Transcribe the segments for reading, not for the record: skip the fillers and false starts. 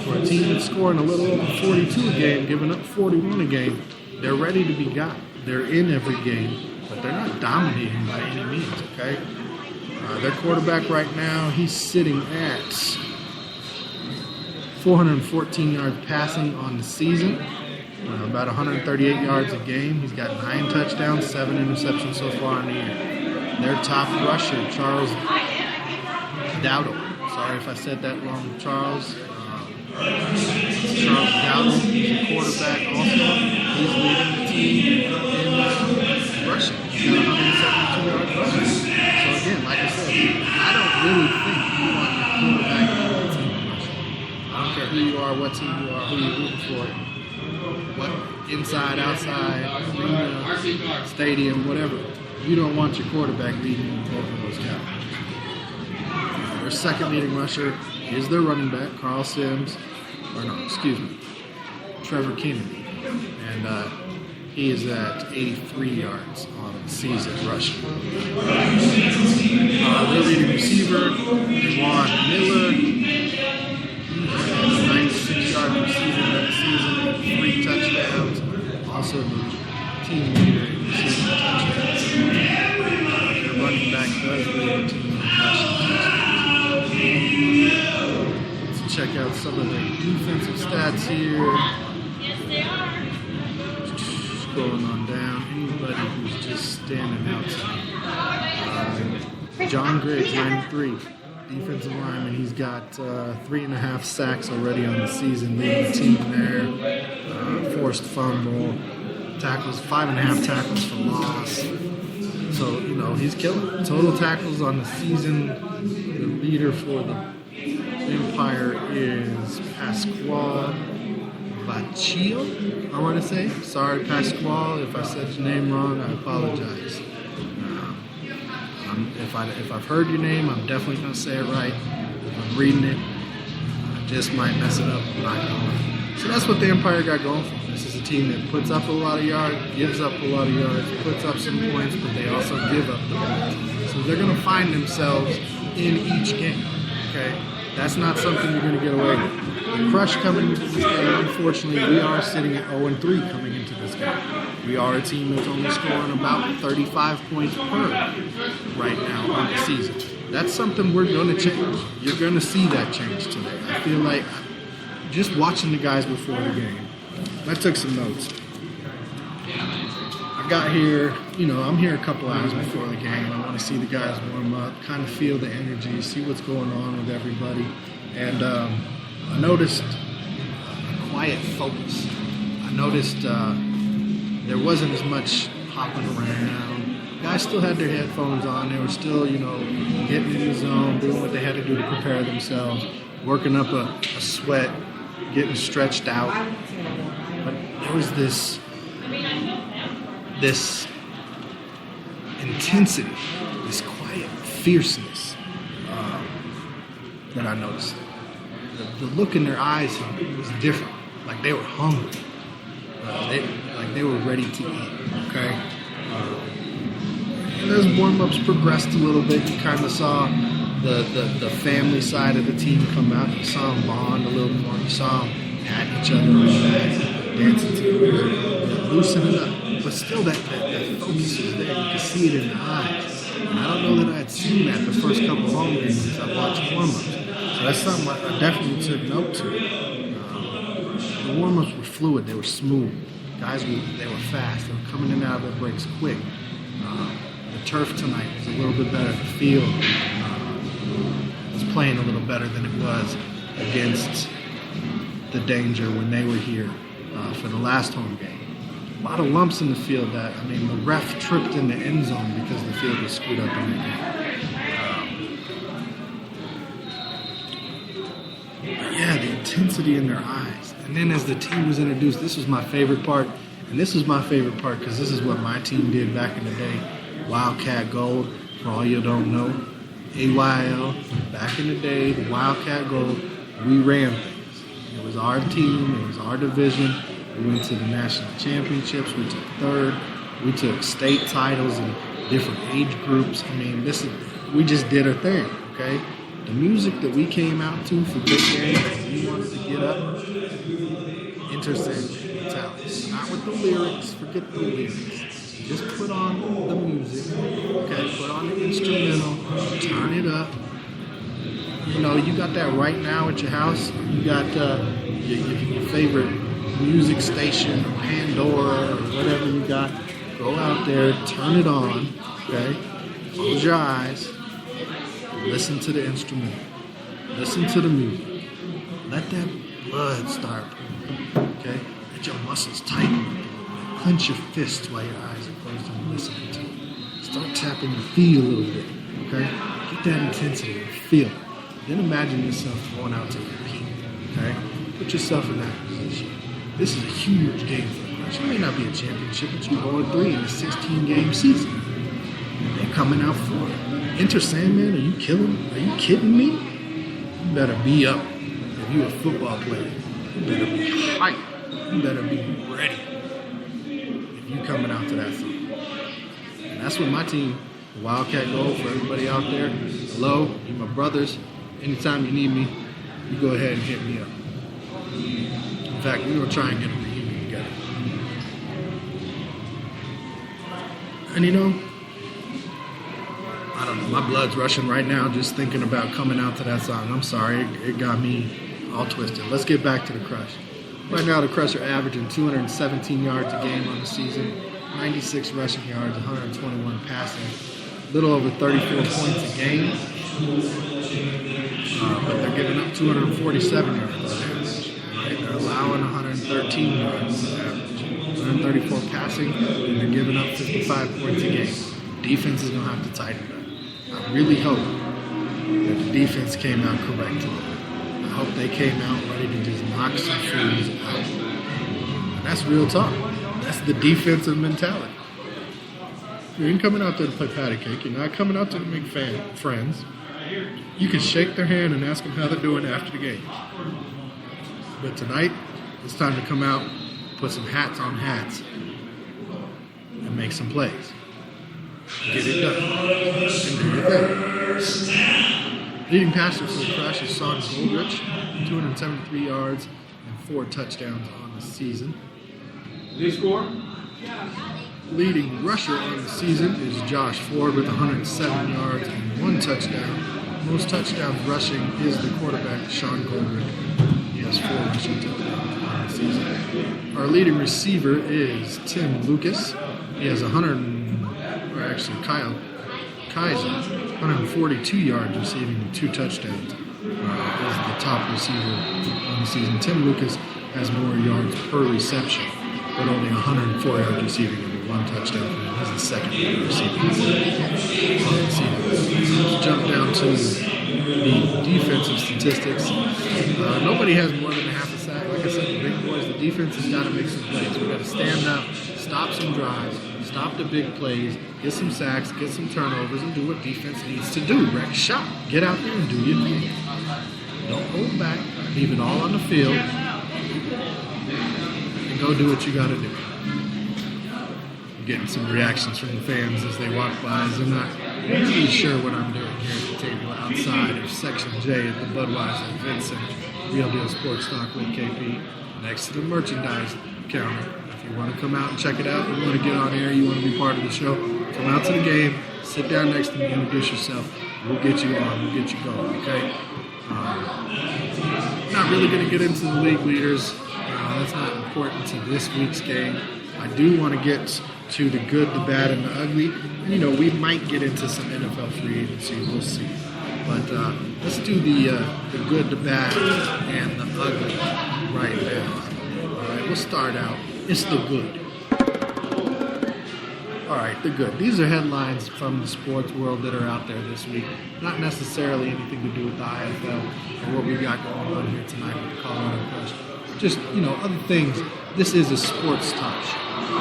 For a team that's scoring a little over 42 a game, giving up 41 a game, they're ready to be got. They're in every game, but they're not dominating by any means, okay? Their quarterback right now, he's sitting at 414 yards passing on the season, about 138 yards a game. He's got 9 touchdowns, 7 interceptions so far in the year. Their top rusher, Charles Dowdle. Sorry if I said that wrong, Charles. Charles Dowdle, he's a quarterback also. He's leading the team in rushing. He's got 172 yards rushing. So again, like I said, I don't really think you want your quarterback to lead the team in rushing. I don't care who you are, what team you are, who you're rooting for, what inside, outside, arena, stadium, whatever. You don't want your quarterback leading both of those guys. Their second leading rusher is their running back, Trevor Keenan. And he is at 83 yards on the season rushing. Their leading receiver, Juwan Miller, he has 96 yards receiving that season, 3 touchdowns. Also the team leader in receiving touchdowns. Their running back does lead the team in rushing touchdowns. Let's check out some of the defensive stats here. Yes, they are. Scrolling on down, anybody who's just standing out to me. John Griggs, 93, defensive lineman. He's got 3.5 sacks already on the season, leading the team there. Forced fumble, tackles, 5.5 tackles for loss. So, he's killing it. Total tackles on the season. The leader for the Empire is Pasquale Vacchio, I want to say. Sorry, Pasquale, if I said your name wrong, I apologize. If I've heard your name, I'm definitely going to say it right. If I'm reading it, I just might mess it up. I'm not going. So that's what the Empire got going for. This is a team that puts up a lot of yards, gives up a lot of yards, puts up some points, but they also give up the points. So they're going to find themselves in each game. Okay? That's not something you're going to get away with. The crush coming into this game, unfortunately, we are sitting at 0-3 coming into this game. We are a team that's only scoring about 35 points per right now on the season. That's something we're going to change. You're going to see that change today. I feel like just watching the guys before the game, I took some notes. I got here, I'm here a couple hours before the game. I want to see the guys warm up, kind of feel the energy, see what's going on with everybody. And I noticed a quiet focus. I noticed there wasn't as much hopping around. Guys still had their headphones on. They were still, getting in the zone, doing what they had to do to prepare themselves, working up a sweat, getting stretched out. But there was this intensity, this quiet fierceness that I noticed. The look in their eyes was different. Like they were hungry. They were ready to eat. Okay. And as warm-ups progressed a little bit, you kind of saw the family side of the team come out. You saw them bond a little more. You saw them pat each other on the back, dancing together, loosening up. But still, that focus is there. You can see it in the eyes. And I don't know that I had seen that the first couple home games since I watched warm-ups. So that's something I definitely took note to. The warm-ups were fluid. They were smooth. Guys, they were fast. They were coming in and out of their breaks quick. The turf tonight was a little bit better. The field was playing a little better than it was against the Danger when they were here for the last home game. A lot of lumps in the field the ref tripped in the end zone because the field was screwed up in that game. The intensity in their eyes. And then as the team was introduced, this was my favorite part. And this was my favorite part because this is what my team did back in the day. Wildcat Gold, for all you don't know. AYL, back in the day, the Wildcat Gold, we ran things. It was our team, it was our division. We went to the national championships, we took third, we took state titles in different age groups. We just did our thing, okay? The music that we came out to for big games, we wanted to get up Enter Sandman mentality. Not with the lyrics. Forget the lyrics. Just put on the music. Okay, put on the instrumental. Turn it up. You know, you got that right now at your house. You got your favorite music station or Pandora or whatever you got. Go out there, turn it on. Okay, close your eyes. Listen to the instrumental. Listen to the music. Let that blood start pumping, okay? Let your muscles tighten up a little bit. Clench your fists while your eyes are closed and listening to it. Start tapping your feet a little bit, okay? Get that intensity and feel it. Then imagine yourself going out to compete, okay? Put yourself in that position. This is a huge game for the Crush. It may not be a championship, but you're 0-3 in a 16-game season. They're coming out for it. Enter Sandman? Are you kidding me? You better be up. If you're a football player, you better be hyped. You better be ready. If you coming out to that song. And that's what my team, the Wildcat Gold, for everybody out there. Hello, you my brothers. Anytime you need me, you go ahead and hit me up. In fact, we're gonna try and get a reunion together. And you know, I don't know, my blood's rushing right now just thinking about coming out to that song. I'm sorry, it got me all twisted. Let's get back to the Crush. Right now, the Crush are averaging 217 yards a game on the season, 96 rushing yards, 121 passing, a little over 34 points a game. But they're giving up 247 yards on average. Right? They're allowing 113 yards on average, 134 passing, and they're giving up 55 points a game. Defense is going to have to tighten up. I really hope that the defense came out correct tonight. I hope they came out ready to just knock some fools out. And that's real talk. That's the defensive mentality. You ain't coming out there to play patty cake. You're not coming out there to make friends. You can shake their hand and ask them how they're doing after the game. But tonight, it's time to come out, put some hats on hats, and make some plays. Get it done. And do your thing. Leading passer for the Crush is Sean Goldrich, 273 yards and 4 touchdowns on the season. Did he score? Leading rusher on the season is Josh Ford with 107 yards and 1 touchdown. Most touchdowns rushing is the quarterback, Sean Goldrich. He has 4 rushing touchdowns on the season. Our leading receiver is Tim Lucas. He has Kyle Kaiser, 142 yards receiving and 2 touchdowns. Is the top receiver on the season. Tim Lucas has more yards per reception, but only 104 yards receiving and 1 touchdown. He's the second receiver on the season. Let's jump down to the defensive statistics. Nobody has more than a half a sack. Like I said, the big boys, the defense has got to make some plays. We've got to stand up, stop some drives, stop the big plays, get some sacks, get some turnovers, and do what defense needs to do. Wreck shop. Get out there and do your thing. Don't hold back. Leave it all on the field. And go do what you got to do. I'm getting some reactions from the fans as they walk by, as they're not really sure what I'm doing here at the table outside of Section J at the Budweiser Event Center. Real Deal Sports Talk with KP, next to the merchandise counter. If you want to come out and check it out, you want to get on air, you want to be part of the show, come out to the game, sit down next to me, introduce yourself. We'll get you on, we'll get you going, okay? Not really going to get into the league leaders. That's not important to this week's game. I do want to get to the good, the bad, and the ugly. And, you know, we might get into some NFL free agency. We'll see. But let's do the good, the bad, and the ugly right now. All right, we'll start out. It's the good. All right, the good. These are headlines from the sports world that are out there this week. Not necessarily anything to do with the IFL or what we got going on here tonight with the Colorado Crush. Just, you know, other things. This is a sports talk show.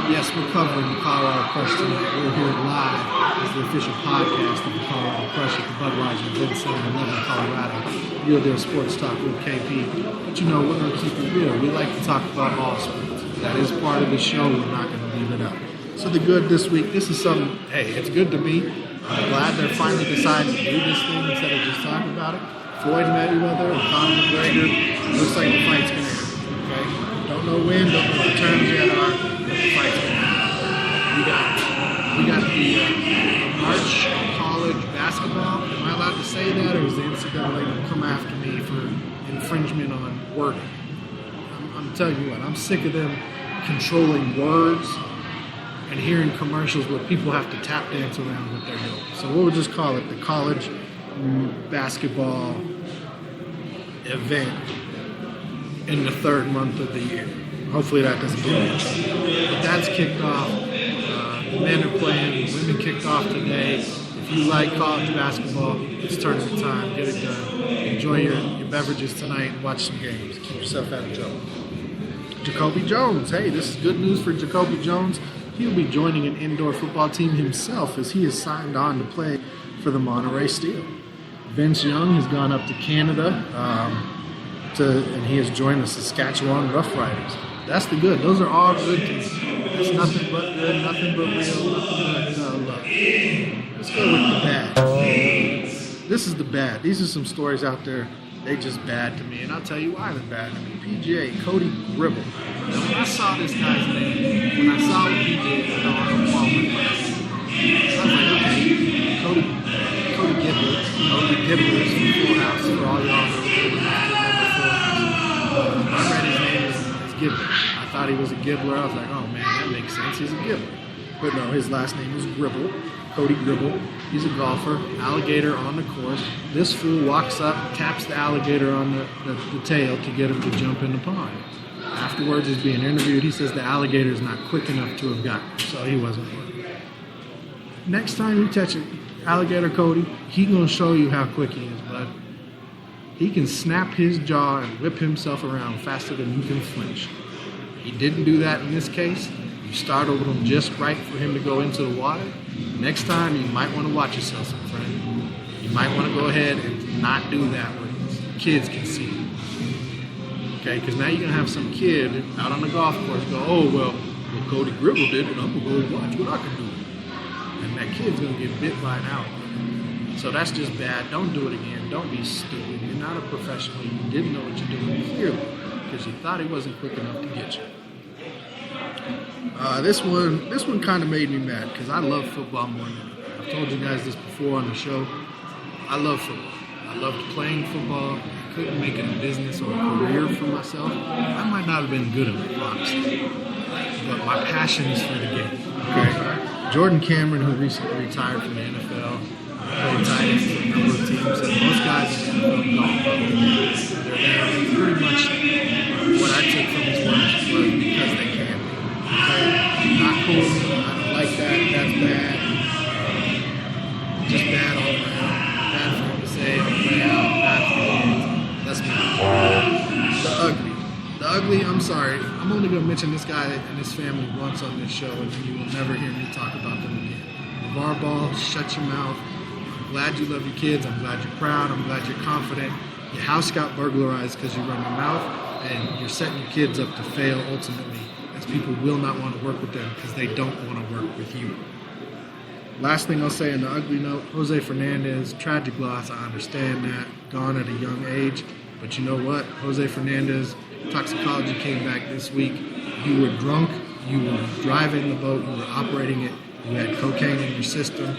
Yes, we're covering the Colorado Crush tonight. We're here live as the official podcast of the Colorado Crush at the Budweiser Event Center in Lebanon, Colorado. Real Deal Sports Talk with KP. But you know, we're going to keep it real. We like to talk about all sports. That is part of the show. We're not going to leave it out. So the good this week, this is something, hey, it's good to me. I'm glad they're finally deciding to do this thing instead of just talking about it. Floyd Mayweather and Conor McGregor, looks like the fight's going to happen, okay? Don't know when, don't know what the terms yet are, but the fight's going on. We got the March college basketball. Am I allowed to say that, or is the NCAA going to come after me for infringement on wording? I'm telling you what, I'm sick of them controlling words and hearing commercials where people have to tap dance around what they're doing. So we'll just call it the college basketball event in the third month of the year. Hopefully that doesn't get me in trouble. But that's kicked off. The men are playing, the women kicked off today. If you like college basketball, it's tournament time. Get it done. Enjoy your beverages tonight and watch some games. Keep yourself out of trouble. Jacoby Jones. Hey, this is good news for Jacoby Jones. He'll be joining an indoor football team himself as he is signed on to play for the Monterey Steel. Vince Young has gone up to Canada and he has joined the Saskatchewan Roughriders. That's the good. Those are all good to me. That's nothing but good, nothing but real, nothing but love. Let's go with the bad. This is the bad. These are some stories out there. They just bad to me, and I'll tell you why they're bad to me. PGA, Cody Gribble. Now, when I saw this guy's name, when I saw what he did on the Walmart, I was like, okay, Cody Gibbler is from Full House for all y'all who remember Full House. I read his name as Gibbler. I thought he was a Gibbler. I was like, oh man, that makes sense. He's a Gibbler. But no, his last name is Gribble. Cody Gribble. He's a golfer. Alligator on the course. This fool walks up, taps the alligator on the tail to get him to jump in the pond. Afterwards, he's being interviewed. He says the alligator is not quick enough to have gotten him, so he wasn't working. Next time you touch an alligator, Cody, he gonna show you how quick he is, bud. He can snap his jaw and whip himself around faster than you can flinch. He didn't do that in this case. You startled him just right for him to go into the water. Next time, you might want to watch yourself, my friend. You might want to go ahead and not do that where kids can see you. Okay, because now you're going to have some kid out on the golf course go, oh, well Cody Gribble did it, I'm going to go watch what I can do. And that kid's going to get bit by an alligator. So that's just bad. Don't do it again. Don't be stupid. You're not a professional. You didn't know what you're doing clearly because you thought he wasn't quick enough to get you. This one kind of made me mad because I love football more than anything. I've told you guys this before on the show. I love football. I loved playing football. I couldn't make it a business or a career for myself. I might not have been good at it, honestly. But my passion is for the game. Okay. Jordan Cameron, who recently retired from the NFL, played tight end for a number of teams, and most guys in the NFL don't love the game. They're there pretty much what I took from his words was because they can. Okay? Not cool. I don't like that. That's bad. Just bad all around. Bad for him to say. Bad for him. Let's move. The ugly, I'm sorry. I'm only going to mention this guy and his family once on this show, and then you will never hear me talk about them again. LeVar Ball, shut your mouth. I'm glad you love your kids. I'm glad you're proud. I'm glad you're confident. Your house got burglarized because you run your mouth, and you're setting your kids up to fail ultimately, as people will not want to work with them because they don't want to work with you. Last thing I'll say on the ugly note, Jose Fernandez, tragic loss, I understand that, gone at a young age, but you know what? Jose Fernandez, toxicology came back this week. You were drunk, you were driving the boat, you were operating it, you had cocaine in your system,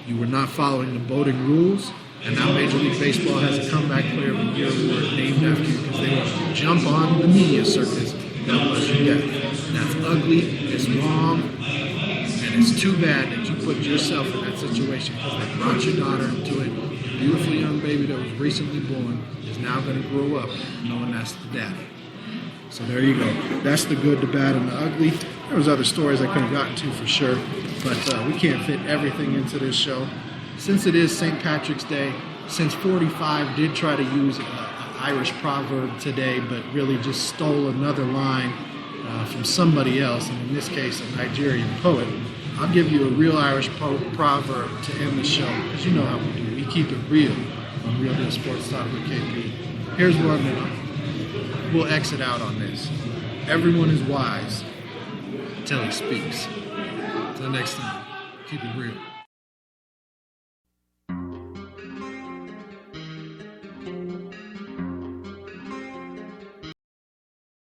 you were not following the boating rules, and now Major League Baseball has a comeback player of the year award named after you because they want to jump on the media circus that was your death. That's ugly, it's wrong, and it's too bad that you put yourself in that situation because they brought your daughter into it. A beautiful young baby that was recently born is now going to grow up knowing that's the daddy. So there you go. That's the good, the bad, and the ugly. There was other stories I could have gotten to for sure, but we can't fit everything into this show. Since it is St. Patrick's Day, since 45 did try to use an Irish proverb today, but really just stole another line from somebody else, and in this case, a Nigerian poet, I'll give you a real Irish proverb to end the show, because you know how we do. We keep it real on Real Deal Sports Talk with KP. Here's one that we'll exit out on this. Everyone is wise until he speaks. Until next time, keep it real.